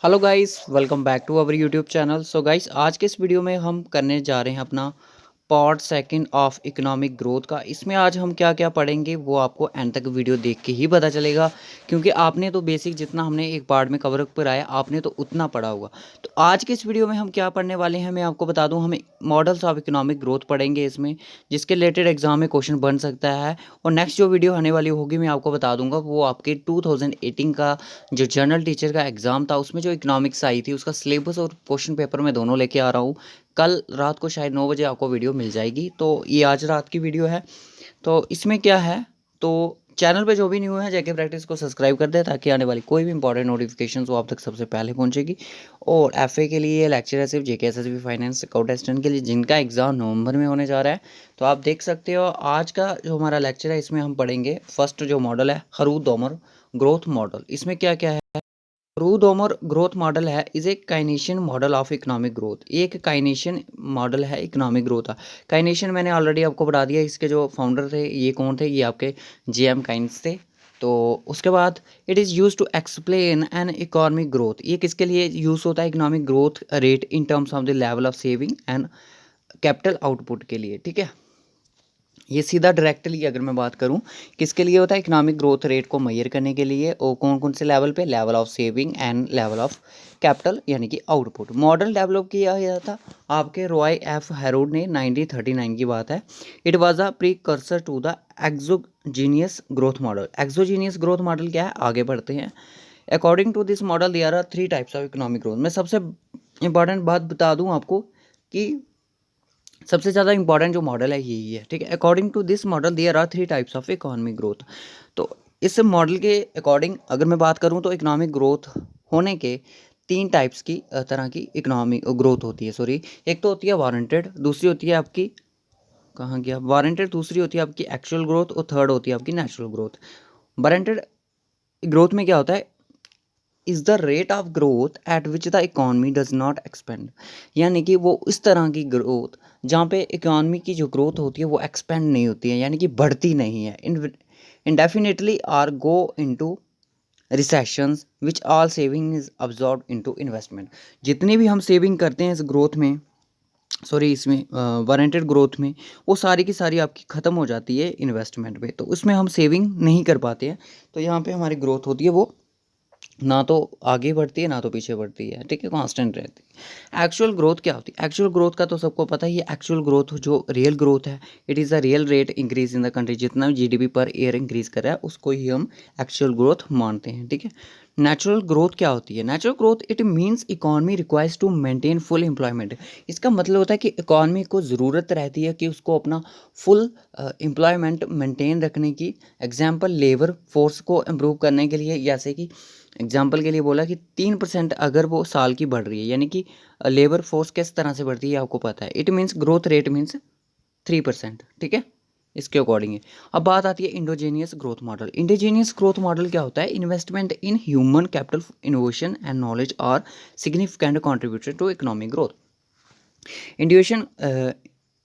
Hello guys, welcome back to our YouTube channel. So guys, आज के इस video में हम करने जा रहे हैं अपना part second of economic growth का। इसमें आज हम क्या क्या पढ़ेंगे वो आपको एंड तक वीडियो देख के ही पता चलेगा, क्योंकि आपने तो बेसिक जितना हमने एक पार्ट में कवर कराया आपने तो उतना पढ़ा होगा। तो आज के इस वीडियो में हम क्या पढ़ने वाले हैं मैं आपको बता दूं। हमें मॉडल्स ऑफ इकोनॉमिक ग्रोथ पढ़ेंगे इसमें, जिसके रिलेटेड एग्जाम में क्वेश्चन बन सकता है। और नेक्स्ट जो वीडियो आने वाली होगी मैं आपको बता दूंगा, वो आपके 2018 का जो जनरल टीचर का एग्ज़ाम था उसमें जो इकोनॉमिक्स आई थी उसका सिलेबस और क्वेश्चन पेपर मैं दोनों लेके आ रहा हूँ। कल रात को शायद 9 बजे आपको वीडियो मिल जाएगी, तो ये आज रात की वीडियो है। तो इसमें क्या है, तो चैनल पे जो भी न्यू है जेके प्रैक्टिस को सब्सक्राइब कर दे, ताकि आने वाली कोई भी इंपॉर्टेंट नोटिफिकेशन वो आप तक सबसे पहले पहुंचेगी। और एफए के लिए लेक्चर है सिर्फ जेके एसएसबी फाइनेंस अकाउंट असिस्टेंट के लिए, जिनका एग्जाम नवंबर में होने जा रहा है। तो आप देख सकते हो आज का जो हमारा लेक्चर है इसमें हम पढ़ेंगे फर्स्ट जो मॉडल है हरूद ओमर ग्रोथ मॉडल। इसमें क्या क्या है। रूदोमर ग्रोथ मॉडल है is a Keynesian model of economic growth. ये एक काइनेशियन मॉडल है इकोनॉमिक ग्रोथ का। काइनेशियन मैंने ऑलरेडी आपको बता दिया, इसके जो फाउंडर थे ये कौन थे, ये आपके जेएम काइंस थे। तो उसके बाद it is use to explain an economic growth. ये किसके लिए यूज़ होता है, economic growth rate in terms of the level of saving and capital output के लिए। ठीक है, ये सीधा डायरेक्टली अगर मैं बात करूं किसके लिए होता है, इकोनॉमिक ग्रोथ रेट को मेजर करने के लिए। और कौन कौन से लेवल पे, level of saving and level of capital यानी कि आउटपुट। मॉडल डेवलप किया गया था आपके रॉय एफ हैरोड ने, 1939 की बात है। It was a precursor to the exogenous growth model. Exogenous growth model क्या है, आगे बढ़ते हैं। According to this model there are 3 types of economic growth. मैं सबसे इंपॉर्टेंट बात बता दूं आपको कि सबसे ज़्यादा इंपॉर्टेंट जो मॉडल है यही है। ठीक है, according to this model there are 3 types of economic growth. तो इस मॉडल के अकॉर्डिंग अगर मैं बात करूं तो इकोनॉमिक ग्रोथ होने के 3 टाइप्स की तरह की इकोनॉमिक ग्रोथ होती है। सॉरी, एक तो होती है वारंटेड, दूसरी होती है आपकी, कहाँ गया वारंटेड, दूसरी होती है आपकी एक्चुअल ग्रोथ, और थर्ड होती है आपकी नेचुरल ग्रोथ। वारंटेड ग्रोथ में क्या होता है, is the rate of growth at which the economy does not expand. यानी कि वो इस तरह की ग्रोथ जहाँ पे इकॉनमी की जो ग्रोथ होती है वो एक्सपेंड नहीं होती है, यानी कि बढ़ती नहीं है। Indefinitely or go into recessions which all saving is absorb into investment. जितनी भी हम सेविंग करते हैं इस ग्रोथ में, सॉरी इसमें वारंटेड ग्रोथ में, वो सारी की सारी आपकी ख़त्म हो जाती है इन्वेस्टमेंट में। तो उसमें हम सेविंग नहीं कर पाते हैं, तो यहाँ पे हमारी ग्रोथ होती है वो ना तो आगे बढ़ती है ना तो पीछे बढ़ती है। ठीक है, कांस्टेंट रहती है। एक्चुअल ग्रोथ क्या होती है, एक्चुअल ग्रोथ का तो सबको पता ही है। एक्चुअल ग्रोथ जो रियल ग्रोथ है, it is the real rate increase in the country. जितना भी जीडीपी पर ईयर इंक्रीज कर रहा है उसको ही हम एक्चुअल ग्रोथ मानते हैं। ठीक है, नेचुरल ग्रोथ क्या होती है, natural growth it means economy requires to maintain full employment. इसका मतलब होता है कि इकॉनमी को ज़रूरत रहती है कि उसको अपना फुल एम्प्लॉयमेंट मेंटेन रखने की। एग्जाम्पल, लेबर फोर्स को इम्प्रूव करने के लिए, जैसे कि एग्जाम्पल के लिए बोला कि 3% अगर वो साल की बढ़ रही है, यानी कि लेबर फोर्स किस तरह से बढ़ती है आपको पता है, it means growth rate means 3%। ठीक है, इसके अकॉर्डिंग है। अब बात आती है endogenous growth model. Endogenous growth model क्या होता है, investment in human capital, innovation and knowledge are significant contributor to economic growth. इंडिविशन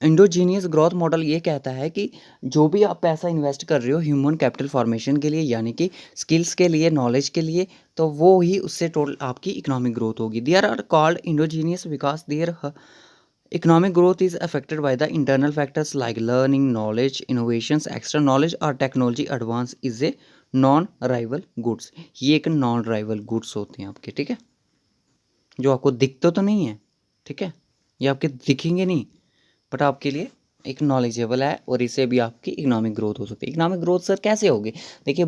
इंडोजीनियस ग्रोथ मॉडल ये कहता है कि जो भी आप पैसा इन्वेस्ट कर रहे हो ह्यूमन कैपिटल फॉर्मेशन के लिए, यानी कि स्किल्स के लिए, नॉलेज के लिए, तो वो ही उससे टोटल आपकी इकोनॉमिक ग्रोथ होगी। There are called endogenous because their economic growth is affected by the internal factors like learning, knowledge, innovations, extra knowledge और technology advance is a non rival goods. ये एक नॉन राइवल गुड्स होते हैं आपके। ठीक है, जो आपको दिखते तो नहीं है, ठीक है, ये आपके दिखेंगे नहीं, बट आपके लिए एक नॉलेजेबल है, और इससे भी आपकी इकोनॉमिक ग्रोथ हो सकती है। इकोनॉमिक ग्रोथ सर कैसे होगी, देखिए,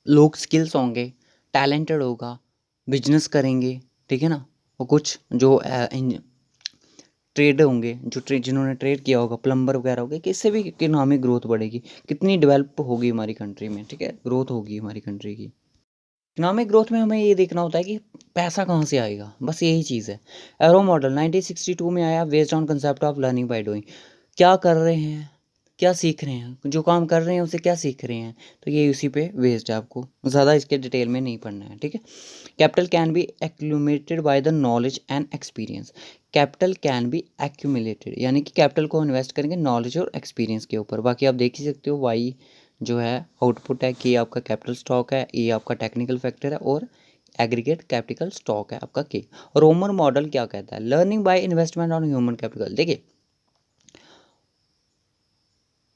लोग स्किल्स होंगे, टैलेंटेड होगा, बिजनेस करेंगे, ठीक है ना। और कुछ जो ट्रेड होंगे, जो जिन्होंने ट्रेड किया होगा, प्लम्बर वगैरह होंगे, कि इससे भी इकोनॉमिक ग्रोथ बढ़ेगी। कितनी डेवलप होगी हमारी कंट्री में, ठीक है, ग्रोथ होगी हमारी कंट्री की। इकोनॉमिक ग्रोथ में हमें ये देखना होता है कि पैसा कहाँ से आएगा, बस यही चीज़ है। एरो मॉडल 1962 में आया, based on concept of learning by doing. क्या कर रहे हैं, क्या सीख रहे हैं, जो काम कर रहे हैं उसे क्या सीख रहे हैं, तो ये उसी पे बेस्ड है। आपको ज़्यादा इसके डिटेल में नहीं पढ़ना है। ठीक है, capital can be accumulated by the knowledge and experience. Capital can be accumulated, यानी कि कैपिटल को इन्वेस्ट करेंगे नॉलेज और एक्सपीरियंस के ऊपर। बाकी आप देख ही सकते हो, वाई जो है आउटपुट है कि आपका कैपिटल स्टॉक है, ये आपका टेक्निकल फैक्टर है, और एग्रीगेट कैपिटल स्टॉक है आपका के। रोमर मॉडल क्या कहता है, learning by investment on human capital. देखिए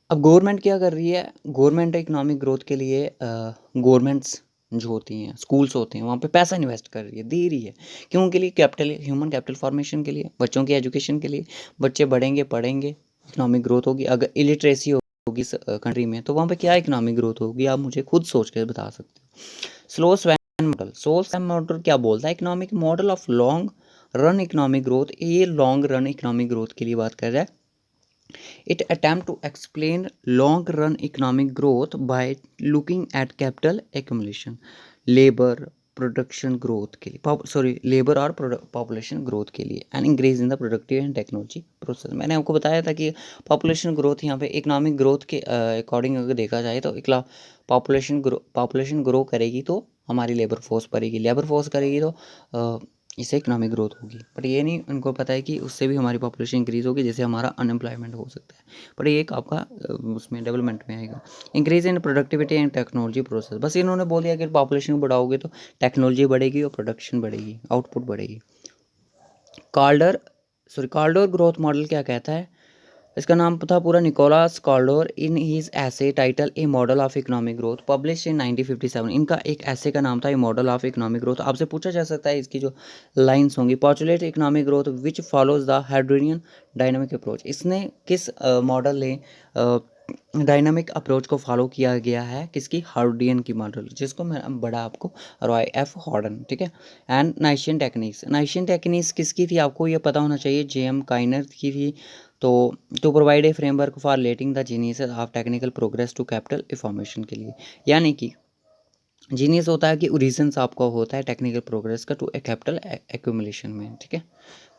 अब गवर्नमेंट क्या कर रही है, गवर्नमेंट इकोनॉमिक ग्रोथ के लिए गवर्नमेंट्स जो होती हैं, स्कूल्स होते हैं, वहाँ पे पैसा इन्वेस्ट कर रही है, दे रही है। क्यों के लिए, कैपिटल, ह्यूमन कैपिटल फॉर्मेशन के लिए, बच्चों की एजुकेशन के लिए। बच्चे बढ़ेंगे, पढ़ेंगे, इकोनॉमिक ग्रोथ होगी। अगर इलिटरेसी होगी इस कंट्री में तो वहाँ पे क्या इकोनॉमिक ग्रोथ होगी, आप मुझे खुद सोच के बता सकते हो। Slow swan model, slow swan model क्या बोलता है, economic model of long run economic growth. ये लॉन्ग रन इकोनॉमिक ग्रोथ के लिए बात कर रहा है। It attempt to explain long-run economic growth by looking at capital accumulation, labor production growth के लिए, लेबर और पॉपुलेशन ग्रोथ के लिए, and increase in the productive and technology process. मैंने आपको बताया था कि पॉपुलेशन ग्रोथ यहाँ पे इकोनॉमिक ग्रोथ के अकॉर्डिंग अगर देखा जाए तो पॉपुलेशन ग्रो करेगी तो हमारी लेबर फोर्स बढ़ेगी, लेबर फोर्स करेगी तो इससे इकोनॉमिक ग्रोथ होगी। बट ये नहीं उनको पता है कि उससे भी हमारी पॉपुलेशन इंक्रीज़ होगी, जिससे हमारा अनएम्प्लॉयमेंट हो सकता है। बट ये एक आपका उसमें डेवलपमेंट में आएगा। Increase in productivity and technology process, बस इन्होंने बोल दिया कि पॉपुलेशन को बढ़ाओगे तो टेक्नोलॉजी बढ़ेगी और प्रोडक्शन बढ़ेगी, आउटपुट बढ़ेगी। कॉल्डर ग्रोथ मॉडल क्या कहता है, इसका नाम था पूरा Nicholas Kaldor in his essay titled a model of economic growth published in 1957। इनका एक ऐसे का नाम था a model of economic growth. आपसे पूछा जा सकता है इसकी जो लाइंस होंगी, populate economic growth which follows the हाइड्रोनियन डायनामिक अप्रोच। इसने किस मॉडल ने डायनामिक अप्रोच को फॉलो किया गया है, किसकी, हार्डियन की मॉडल, जिसको मैं बड़ा आपको रॉय एफ हॉर्डन, ठीक है। एंड नाइशियन टेक्निक्स, नाइशियन टेक्निक्स किसकी थी आपको ये पता होना चाहिए, जेएम काइनर की थी। तो to provide a framework for letting the genius of technical progress to capital information के लिए, यानी कि जीनियस होता है कि रीजन्स आपका होता है टेक्निकल प्रोग्रेस का टू ए कैपिटल एक्यूमुलेशन में, ठीक है।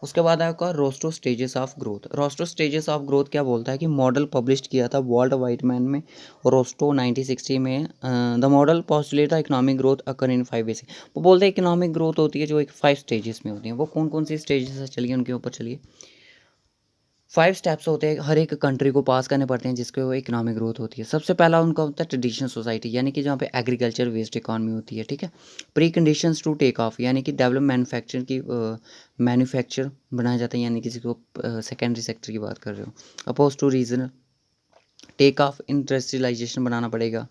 उसके बाद आपका Rostow stages of growth. Rostow stages of growth क्या बोलता है कि मॉडल पब्लिश किया था वॉल्ट वाइटमैन में रोस्टो 1960 में। The model postulate the economic growth occur in 5 basic. वो बोलते हैं इकोनॉमिक ग्रोथ होती है जो एक 5 स्टेजेस में होती है। वो कौन कौन सी स्टेजेस है, चलिए उनके ऊपर चलिए। 5 स्टेप्स होते हैं हर एक कंट्री को पास करने पड़ते हैं जिसके वो इकोनॉमिक ग्रोथ होती है। सबसे पहला उनका होता है ट्रेडिशनल सोसाइटी, यानी कि जहाँ पे एग्रीकल्चर बेस्ड इकॉनमी होती है, ठीक है। Preconditions to take off, यानी कि डेवलप मैन्युफैक्चर की मैन्युफैक्चर बनाया जाता है, यानी किसी को सेकेंडरी सेक्टर की बात कर रहे हो। Oppose to reason take off, industrialisation बनाना पड़ेगा,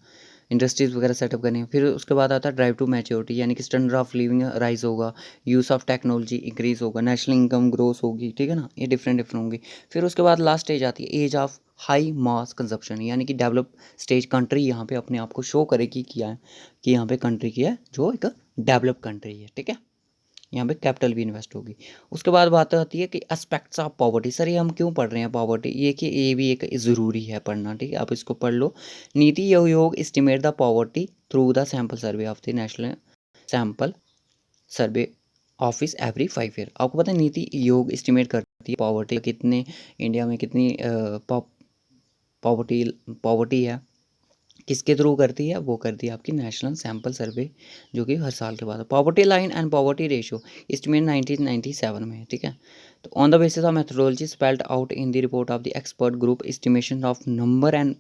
इंडस्ट्रीज़ वगैरह सेटअप करनी है। फिर उसके बाद आता है ड्राइव टू मैच्योरिटी, यानी कि स्टैंडर्ड ऑफ लिविंग राइज होगा, यूज़ ऑफ टेक्नोलॉजी इंक्रीज़ होगा, नेशनल इनकम ग्रोथ होगी, ठीक है ना। ये डिफरेंट होंगी। फिर उसके बाद लास्ट स्टेज आती है age of high mass consumption, यानी कि डेवलप स्टेज कंट्री यहाँ पे अपने आप को शो करेगी किया है कि यहाँ पे कंट्री की है जो एक डेवलप कंट्री है, ठीक है। यहाँ पे कैपिटल भी इन्वेस्ट होगी। उसके बाद बात आती है कि एस्पेक्ट्स ऑफ पॉवर्टी। सर ये हम क्यों पढ़ रहे हैं पॉवर्टी, ये कि ये भी एक ज़रूरी है पढ़ना, ठीक है, आप इसको पढ़ लो। NITI Aayog estimate the poverty through the sample survey of the national sample survey office every 5 year. आपको पता है नीति आयोग एस्टिमेट करती है पॉवर्टी कितने, इंडिया में कितनी पॉवर्टी पॉवर्टी है, किसके थ्रू करती है, वो करती है आपकी नेशनल सैम्पल सर्वे, जो कि हर साल के बाद। Poverty line and poverty ratio estimate 1997 में, ठीक है। तो on the basis of methodology spelled out in the report of the expert group estimation of number and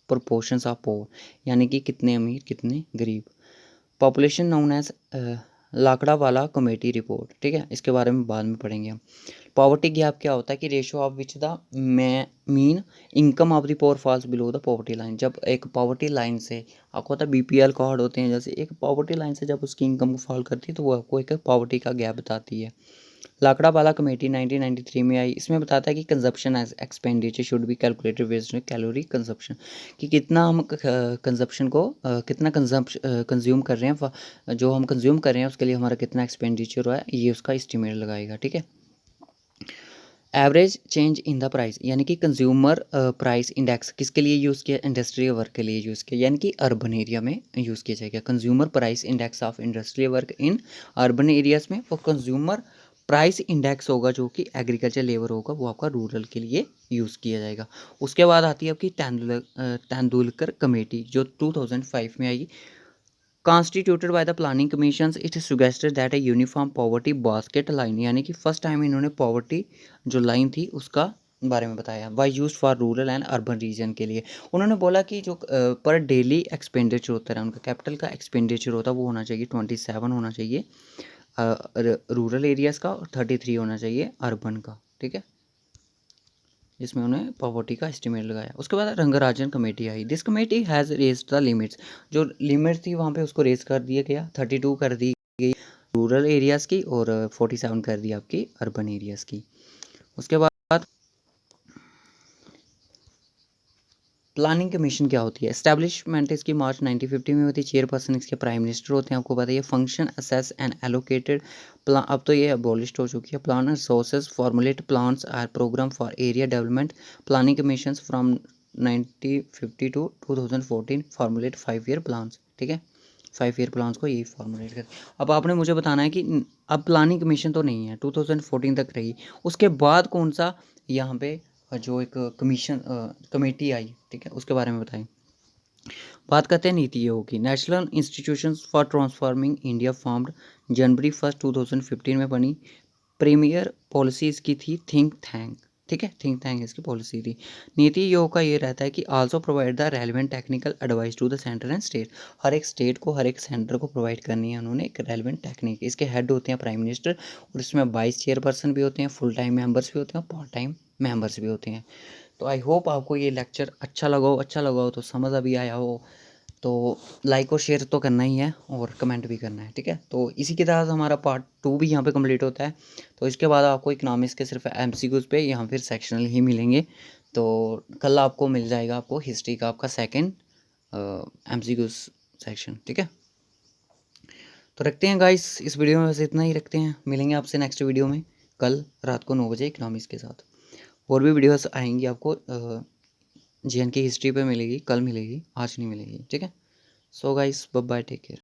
proportions of power, यानी कि कितने अमीर कितने गरीब। पॉपुलेशन नोन एज लाकड़ा वाला कमेटी रिपोर्ट, ठीक है, इसके बारे में बाद में पढ़ेंगे हम। पॉवर्टी गैप क्या होता है कि ratio of which the mean income of the poor falls below the poverty line. जब एक पॉवर्टी लाइन से, आपको पता है बीपीएल कार्ड होते हैं, जैसे एक पॉवर्टी लाइन से जब उसकी इनकम फॉल करती है तो वो आपको एक पॉवर्टी का गैप बताती है। लाकड़ा वाला कमेटी 1993 में आई। इसमें बताता है कि consumption as expenditure should be calculated based calorie consumption, कि कितना हम कंजप्शन को कितना कंज्यूम कर रहे हैं, जो हम कंज्यूम कर रहे हैं उसके लिए हमारा कितना एक्सपेंडिचर हुआ है, ये उसका एस्टिमेट लगाएगा, ठीक है। Average change in the price, यानी कि कंज्यूमर प्राइस इंडेक्स किसके लिए यूज़ किया, इंडस्ट्रियल वर्क के लिए यूज़ किया, यानी कि अर्बन एरिया में यूज़ किया जाएगा। Consumer price index of industrial work in urban areas में, और कंज्यूमर प्राइस इंडेक्स होगा जो कि एग्रीकल्चर लेबर होगा, वो आपका रूरल के लिए यूज़ किया जाएगा। उसके बाद आती है आपकी तेंदुलकर कमेटी जो 2005 में आई। Constituted by the planning commission, it suggested that a uniform poverty basket line, यानी कि फर्स्ट टाइम इन्होंने पॉवर्टी जो लाइन थी उसका बारे में बताया। Why use for rural and urban region के लिए उन्होंने बोला कि जो पर डेली एक्सपेंडिचर होता है उनका कैपिटल का एक्सपेंडिचर होता है वो होना चाहिए 27 होना चाहिए रूरल एरियाज़ का और 33 होना चाहिए अर्बन का, ठीक है, जिसमें उन्हें पॉवर्टी का एस्टिमेट लगाया। उसके बाद रंगराजन कमेटी आई। This committee has raise the limits, जो लिमिट थी वहाँ पे उसको रेज कर दिया गया, 32 कर दी गई रूरल एरियाज़ की और 47 कर दी आपकी अर्बन एरियाज़ की। उसके बाद प्लानिंग कमीशन क्या होती है? एस्टैब्लिशमेंट इसकी मार्च 1950 में होती है। चेयरपर्सन इसके प्राइम मिनिस्टर होते हैं, आपको पता है। Function assess and allocated plan, अब तो ये अबॉलिश्ड हो चुकी है। Plan and sources formulate plans or program for area development. Planning commission from 1950 to 2014 formulate 5 year plans, ठीक है, 5 ईयर प्लान्स को यही फॉर्मुलेट कर। अब आपने मुझे बताना है कि अब प्लानिंग कमीशन तो नहीं है, 2014 तक रही, उसके बाद कौन सा यहाँ पे जो एक कमीशन कमेटी आई, ठीक है, उसके बारे में बताएं। बात करते हैं नीति आयोग की। National institutions for transforming India formed January 1 2015 में बनी। प्रीमियर पॉलिसी इसकी थी थिंक टैंक, ठीक है, थिंक टैंक इसकी पॉलिसी थी। नीति आयोग का ये रहता है कि also provide the relevant technical advice to the centre and state. हर एक स्टेट को हर एक सेंटर को प्रोवाइड करनी है उन्होंने एक रेलिवेंट टेक्निक। इसके हेड होते हैं प्राइम मिनिस्टर और इसमें 22 चेयरपर्सन भी होते हैं, फुल टाइम मेंबर्स भी होते हैं, पार्ट टाइम मेंबर्स भी होते हैं। तो आई होप आपको ये लेक्चर अच्छा लगा हो तो समझ अभी आया हो तो लाइक और शेयर तो करना ही है और कमेंट भी करना है, ठीक है। तो इसी के तहत हमारा पार्ट 2 भी यहाँ पे कंप्लीट होता है। तो इसके बाद आपको इकोनॉमिक्स के सिर्फ एमसीक्यूज़ पे यहाँ फिर सेक्शनल ही मिलेंगे। तो कल आपको मिल जाएगा आपको हिस्ट्री का आपका सेकंड एमसीक्यूज़ सेक्शन, ठीक है। तो रखते हैं गाइस, इस वीडियो में बस इतना ही रखते हैं। मिलेंगे आपसे नेक्स्ट वीडियो में कल रात को 9 बजे इकोनॉमिक्स के साथ। और भी वीडियोस आएंगी आपको जीएन की हिस्ट्री पे मिलेगी, कल मिलेगी, आज नहीं मिलेगी, ठीक है। So guys bye bye, take care.